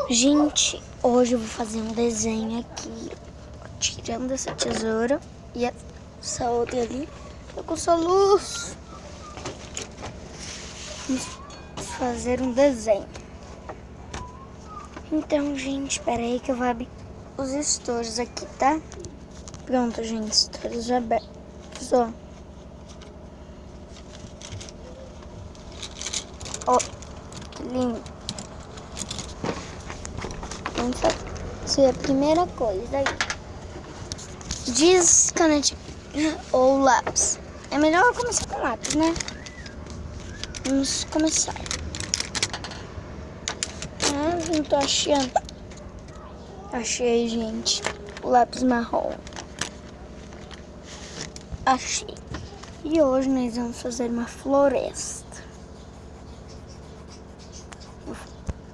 Gente, hoje eu vou fazer um desenho aqui, tirando essa tesoura e essa outra ali. Tô com soluço. Vamos fazer um desenho. Então, gente, espera aí que eu vou abrir os estojos aqui, tá? Pronto, gente, estojos abertos, ó. Ó, que lindo. Vamos fazer a primeira coisa aí. Diz caneta ou lápis. É melhor começar com lápis, né? Vamos começar. Não tô achando. Achei, gente. O lápis marrom. Achei. E hoje nós vamos fazer uma floresta. Vou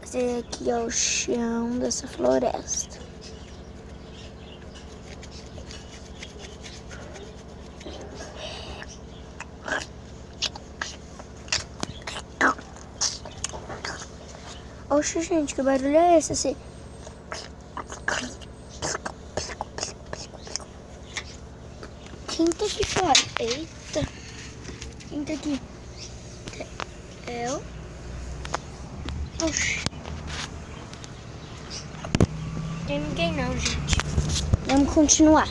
fazer aqui ó, o chão dessa floresta. Oxe, gente, que barulho é esse? Assim? Quem tá aqui fora? Eita. Quem tá aqui? Eu. Oxe. Tem ninguém não, gente. Vamos continuar.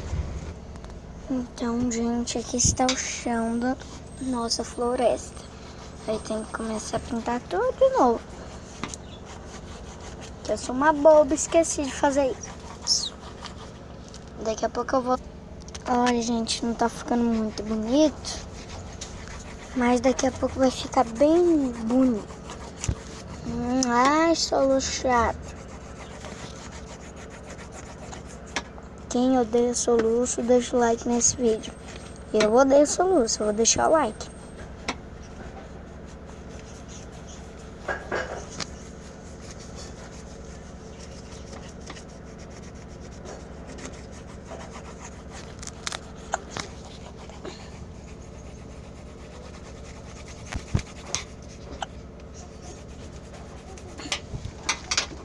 Então, gente, aqui está o chão da nossa floresta. Aí tem que começar a pintar tudo de novo. Eu sou uma boba, esqueci de fazer isso. Daqui a pouco eu vou... Olha, gente, não tá ficando muito bonito. Mas daqui a pouco vai ficar bem bonito. Ai, soluço chato. Quem odeia soluço, deixa o like nesse vídeo. Eu odeio soluço, eu vou deixar o like.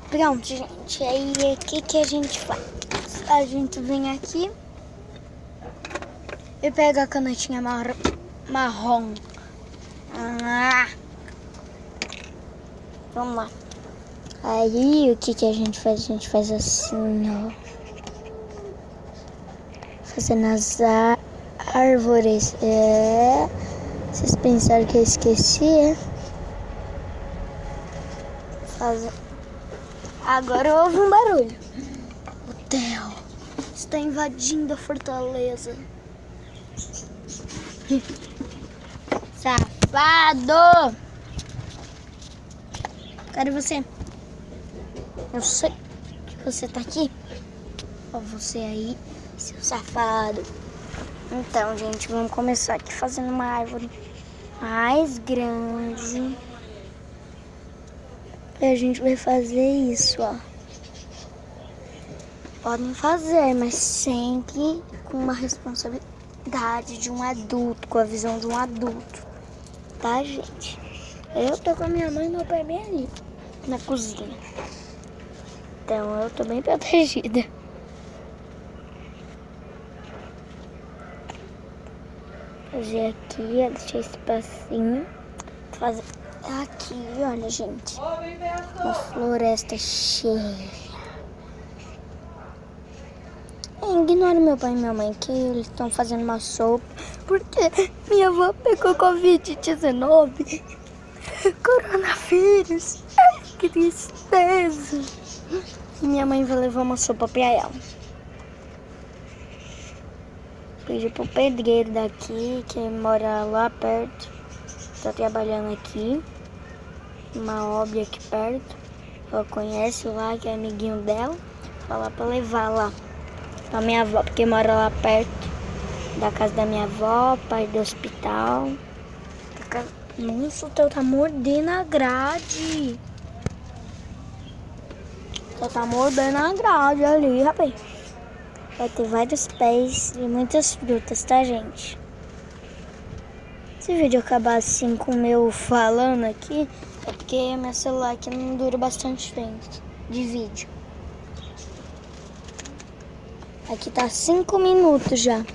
Pronto, gente. Aí, o que a gente faz? A gente vem aqui e pega a canetinha marrom. Vamos lá. Aí, o que a gente faz? A gente faz assim, ó. Fazendo as árvores. Vocês pensaram que eu esqueci? Agora houve um barulho. O Theo está invadindo a fortaleza. Safado! Cadê você? Eu sei que você tá aqui. Ó, você aí, seu safado. Então, gente, vamos começar aqui fazendo uma árvore mais grande. E a gente vai fazer isso, ó. Podem fazer, mas sempre com uma responsabilidade de um adulto, com a visão de um adulto. Tá, gente? Eu tô com a minha mãe e meu pai bem ali, na cozinha. Então, eu tô bem protegida. Fazer aqui, ó, deixar esse espacinho. Fazer aqui, olha, gente. Uma floresta cheia. Ignora meu pai e minha mãe que eles estão fazendo uma sopa. Porque minha avó pegou Covid-19. Coronavírus. Que tristeza. E minha mãe vai levar uma sopa pra ela. Pedi pro pedreiro daqui, que mora lá perto. Tá trabalhando aqui. Uma obra aqui perto. Ela conhece lá, que é amiguinho dela. Falar pra levar lá pra minha avó, porque mora lá perto da casa da minha avó, perto do hospital. Nossa, o teu tá mordendo a grade. O teu tá mordendo a grade ali, rapaz. Vai ter vários pés e muitas frutas, tá, gente? Se o vídeo acabar assim com o meu falando aqui, é porque meu celular aqui não dura bastante tempo. de vídeo. Aqui tá 5 minutos já.